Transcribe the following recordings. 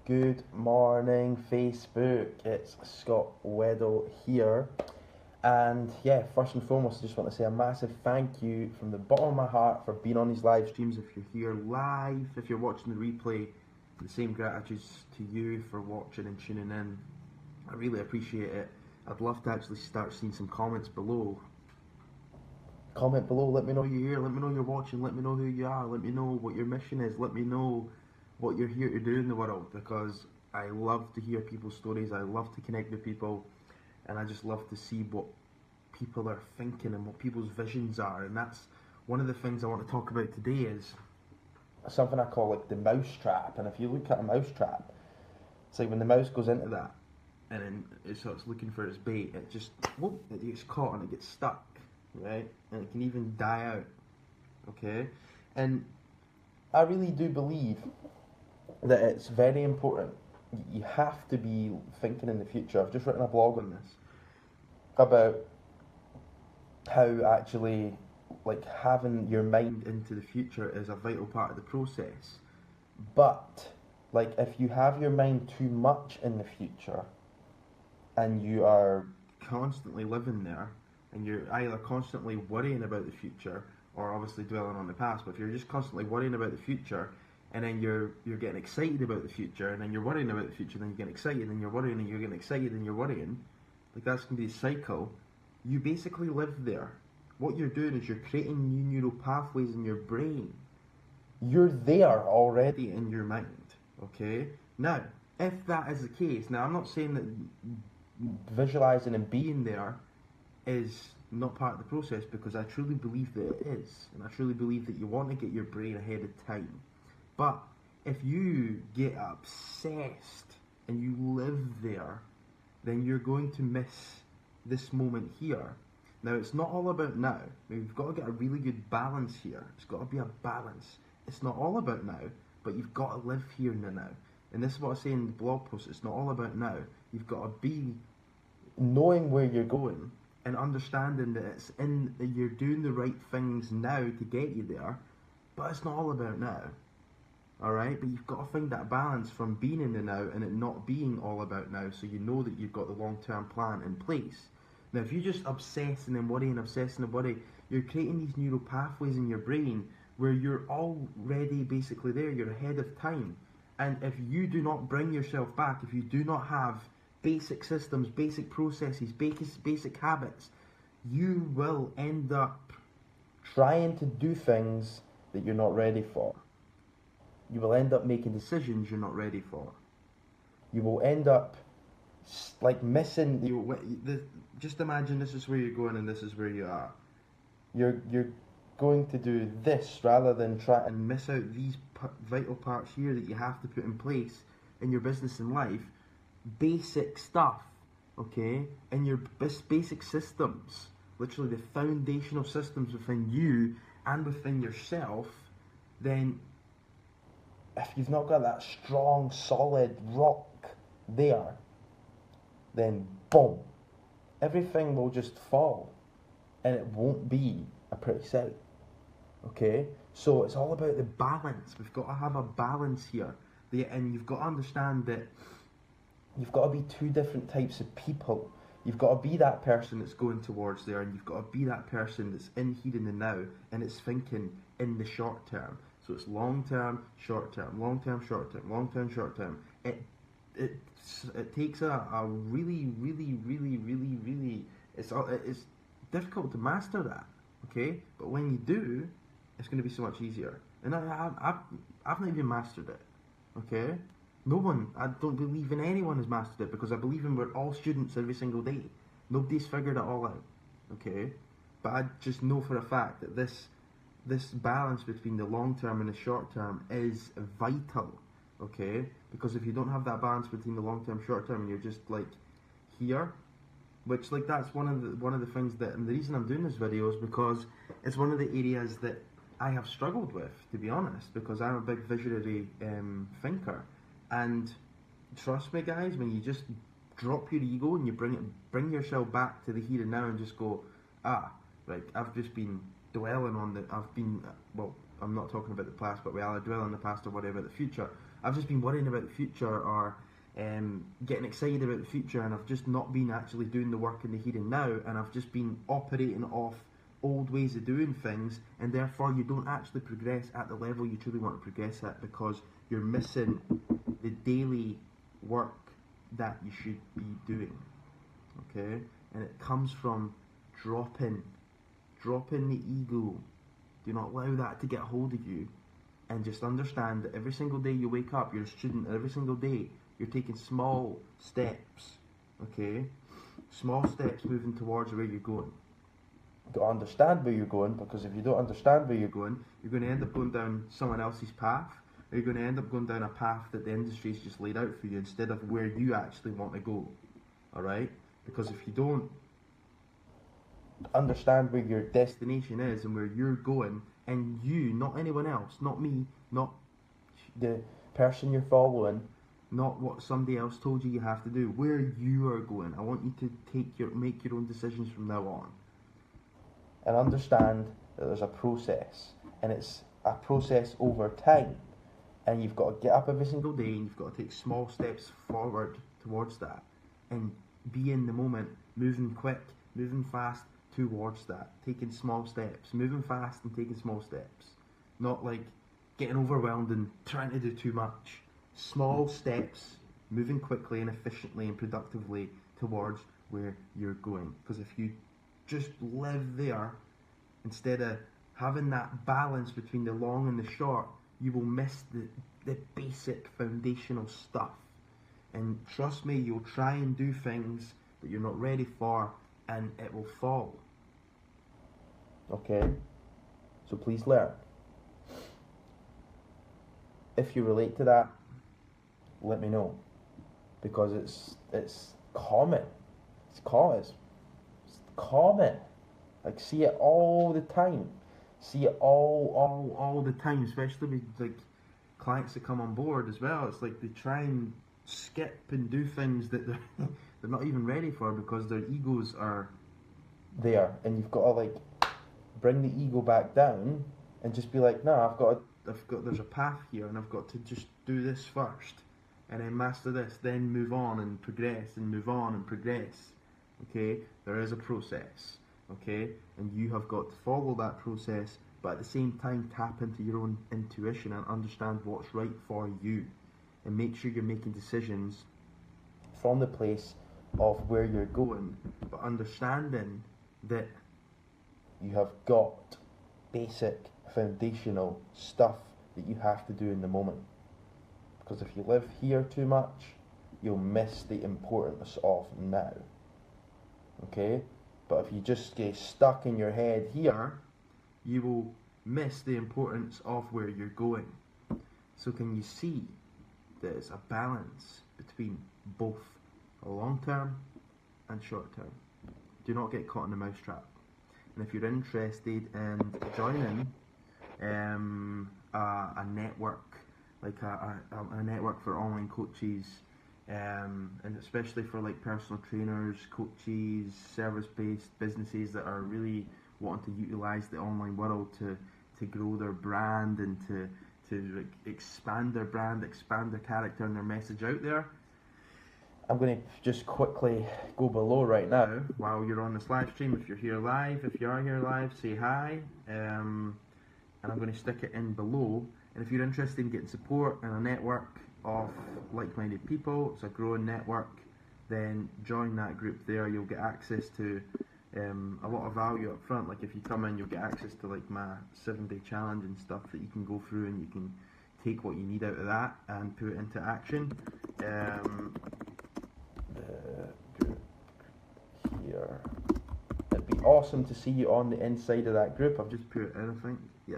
Good morning, Facebook. It's Scott Weddell here. And yeah, first and foremost, I just want to say a massive thank you from the bottom of my heart for being on these live streams. If you're here live, if you're watching the replay, the same gratitude to you for watching and tuning in. I really appreciate it. I'd love to actually start seeing some comments below. Comment below, let me know you're here, let me know you're watching, let me know who you are, let me know what your mission is, let me know what you're here to do in the world, because I love to hear people's stories, I love to connect with people, and I just love to see what people are thinking and what people's visions are. And that's one of the things I want to talk about today, is something I call like the mouse trap. And if you look at a mouse trap, it's like when the mouse goes into that and then it starts looking for its bait, it just whoop, it gets caught and it gets stuck, right? And it can even die out, okay? And I really do believe that it's very important. You have to be thinking in the future. I've just written a blog on this about how actually like having your mind into the future is a vital part of the process. But like if you have your mind too much in the future and you are constantly living there and you're either constantly worrying about the future or obviously dwelling on the past, but if you're just constantly worrying about the future and then you're getting excited about the future and then you're worrying about the future, then you get excited and you're worrying and you're getting excited and you're worrying, like that's going to be a cycle. You basically live there. What you're doing is you're creating new neural pathways in your brain. You're there already in your mind, okay? Now, if that is the case, now I'm not saying that visualizing and being there is not part of the process, because I truly believe that it is, and I truly believe that you want to get your brain ahead of time. But if you get obsessed and you live there, then you're going to miss this moment here. Now, it's not all about now. We've got to get a really good balance here. It's got to be a balance. It's not all about now, but you've got to live here in the now. And this is what I say in the blog post. It's not all about now. You've got to be knowing where you're going and understanding that that you're doing the right things now to get you there, but it's not all about now. Alright, but you've got to find that balance from being in the now and it not being all about now, so you know that you've got the long-term plan in place. Now, if you just obsess and then worry and obsess and worry, you're creating these neural pathways in your brain where you're already basically there, you're ahead of time. And if you do not bring yourself back, if you do not have basic systems, basic processes, basic habits, you will end up trying to do things that you're not ready for. You will end up making decisions you're not ready for. You will end up like missing. Just imagine this is where you're going and this is where you are. You're going to do this rather than try and miss out these vital parts here that you have to put in place in your business and life. Basic stuff, okay? And your basic systems, literally the foundational systems within you and within yourself. Then if you've not got that strong, solid rock there, then boom, everything will just fall and it won't be a pretty sight, okay? So it's all about the balance. We've got to have a balance here, and you've got to understand that you've got to be two different types of people. You've got to be that person that's going towards there, and you've got to be that person that's in here and the now, and it's thinking in the short term. So it's long term, short term, long term, short term, long term, short term. It takes a really, it's difficult to master that, okay? But when you do, it's going to be so much easier. And I've not even mastered it, okay? No one, I don't believe in anyone has mastered it, because I believe in we're all students every single day. Nobody's figured it all out, okay? But I just know for a fact that this balance between the long term and the short term is vital, okay? Because if you don't have that balance between the long term, short term, and you're just like here, which like that's one of the things that, and the reason I'm doing this video is because it's one of the areas that I have struggled with, to be honest, because I'm a big visionary thinker. And trust me, guys, when you just drop your ego and you bring yourself back to the here and now and just go, right, I've just been dwelling on I'm not talking about the past, but I'll dwell on the past or worry about the future. I've just been worrying about the future or getting excited about the future, and I've just not been actually doing the work in the here and now, and I've just been operating off old ways of doing things, and therefore you don't actually progress at the level you truly want to progress at because you're missing the daily work that you should be doing. Okay? And it comes from dropping the ego. Do not allow that to get hold of you, and just understand that every single day you wake up, you're a student, and every single day you're taking small steps, okay? Small steps moving towards where you're going. You've got to understand where you're going, because if you don't understand where you're going to end up going down someone else's path, or you're going to end up going down a path that the industry's just laid out for you instead of where you actually want to go, alright? Because if you don't understand where your destination is and where you're going, and you, not anyone else, not me, not the person you're following, not what somebody else told you have to do, where you are going. I want you to make your own decisions from now on. And understand that there's a process, and it's a process over time. And you've got to get up every single day, and you've got to take small steps forward towards that. And be in the moment, moving quick, moving fast towards that. Taking small steps, moving fast and taking small steps. Not like getting overwhelmed and trying to do too much. Small steps, moving quickly and efficiently and productively towards where you're going. Because if you just live there, instead of having that balance between the long and the short, you will miss the basic foundational stuff. And trust me, you'll try and do things that you're not ready for, and it will fall. Okay? So please learn. If you relate to that, let me know, because it's common. It's common. Like, see it all the time. See it all the time, especially with like clients that come on board as well. It's like they try and skip and do things that they're not even ready for because their egos are there, and you've got to like bring the ego back down and just be like, no, there's a path here, and I've got to just do this first, and then master this, then move on and progress, and move on and progress. Okay, there is a process. Okay, and you have got to follow that process, but at the same time tap into your own intuition and understand what's right for you, and make sure you're making decisions from the place of where you're going, but understanding that you have got basic foundational stuff that you have to do in the moment. Because if you live here too much, you'll miss the importance of now. Okay? But if you just get stuck in your head here, you will miss the importance of where you're going. So can you see there's a balance between both long term and short term? Do not get caught in the mousetrap. And if you're interested in joining a network, like a network for online coaches, and especially for like personal trainers, coaches, service-based businesses that are really wanting to utilize the online world to grow their brand and to like expand their brand, expand their character and their message out there. I'm going to just quickly go below right now while you're on this live stream. If you're here live, if you are here live, say hi, and I'm going to stick it in below. And if you're interested in getting support and a network of like-minded people, it's a growing network, then join that group there. You'll get access to a lot of value up front. Like if you come in, you'll get access to like my 7-day challenge and stuff that you can go through, and you can take what you need out of that and put it into action. Here, it'd be awesome to see you on the inside of that group. I've just put it in, I think, yeah,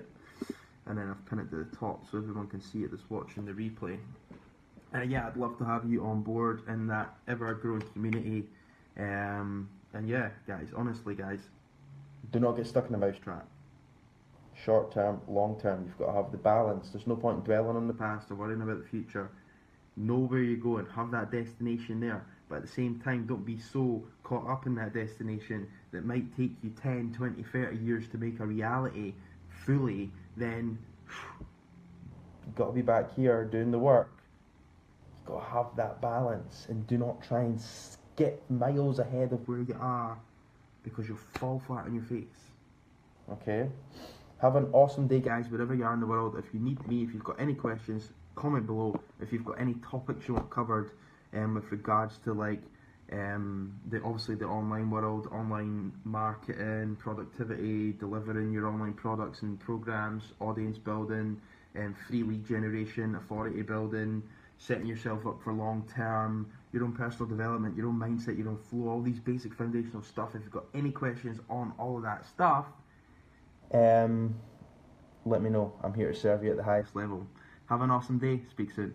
and then I've pinned it to the top so everyone can see it that's watching the replay. And yeah, I'd love to have you on board in that ever-growing community. And yeah, guys, honestly, guys, do not get stuck in a mousetrap. Short term, long term, you've got to have the balance. There's no point in dwelling on the past or worrying about the future. Know where you're going, have that destination there, but at the same time, don't be so caught up in that destination that might take you 10, 20, 30 years to make a reality fully. Then You've got to be back here doing the work. You've got to have that balance and do not try and skip miles ahead of where you are because you'll fall flat on your face. Okay? Have an awesome day, guys, wherever you are in the world. If you need me, if you've got any questions, comment below. If you've got any topics you want covered with regards to like obviously the online world, online marketing, productivity, delivering your online products and programs, audience building, free lead generation, authority building, setting yourself up for long term, your own personal development, your own mindset, your own flow, all these basic foundational stuff. If you've got any questions on all of that stuff, let me know. I'm here to serve you at the highest level. Have an awesome day. Speak soon.